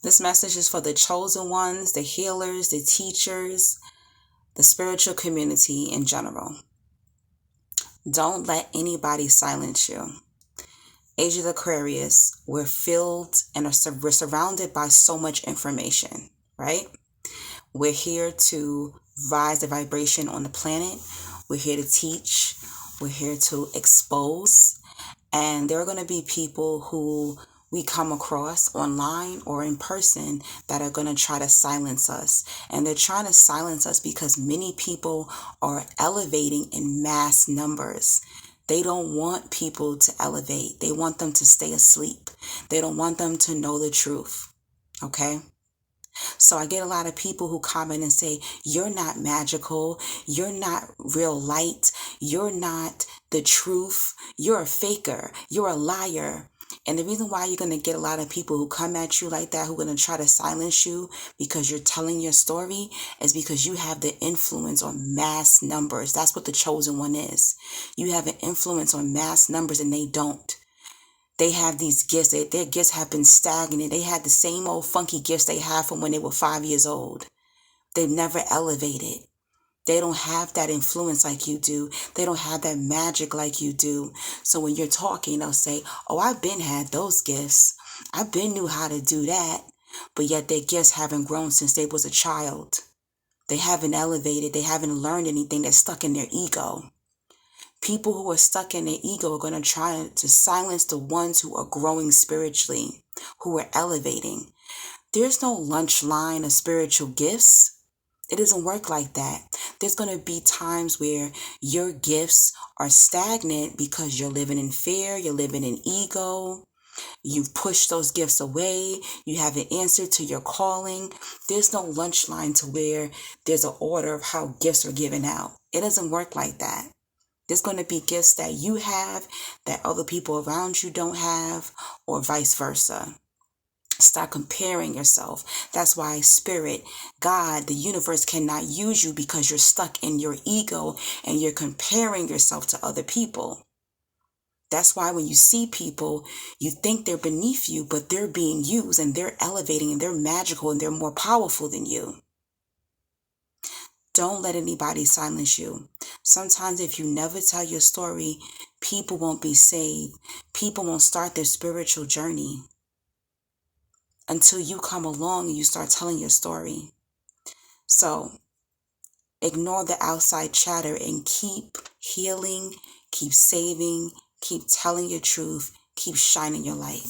This message is for the chosen ones, the healers, the teachers, the spiritual community in general. Don't let anybody silence you. Age of Aquarius, we're filled and we're surrounded by so much information, right? We're here to rise the vibration on the planet. We're here to teach. We're here to expose. And there are going to be people who we come across online or in person that are going to try to silence us. And they're trying to silence us because many people are elevating in mass numbers. They don't want people to elevate. They want them to stay asleep. They don't want them to know the truth. Okay? So I get a lot of people who comment and say, you're not magical. You're not real light. You're not the truth. You're a faker. You're a liar. And the reason why you're going to get a lot of people who come at you like that, who are going to try to silence you because you're telling your story, is because you have the influence on mass numbers. That's what the chosen one is. You have an influence on mass numbers and they don't. They have these gifts. Their gifts have been stagnant. They had the same old funky gifts they had from when they were 5 years old. They've never elevated. They don't have that influence like you do. They don't have that magic like you do. So when you're talking, they'll say, oh, I've been had those gifts. I've been knew how to do that. But yet their gifts haven't grown since they was a child. They haven't elevated. They haven't learned anything. They're stuck in their ego. People who are stuck in their ego are going to try to silence the ones who are growing spiritually, who are elevating. There's no lunch line of spiritual gifts. It doesn't work like that. There's going to be times where your gifts are stagnant because you're living in fear, you're living in ego. You've pushed those gifts away. You haven't answered to your calling. There's no lunch line to where there's an order of how gifts are given out. It doesn't work like that. There's going to be gifts that you have that other people around you don't have, or vice versa. Stop comparing yourself. That's why Spirit, God, the universe cannot use you because you're stuck in your ego and you're comparing yourself to other people. That's why when you see people, you think they're beneath you, but they're being used and they're elevating and they're magical and they're more powerful than you. Don't let anybody silence you. Sometimes if you never tell your story, people won't be saved. People won't start their spiritual journey until you come along and you start telling your story. So ignore the outside chatter and keep healing, keep saving, keep telling your truth, keep shining your light.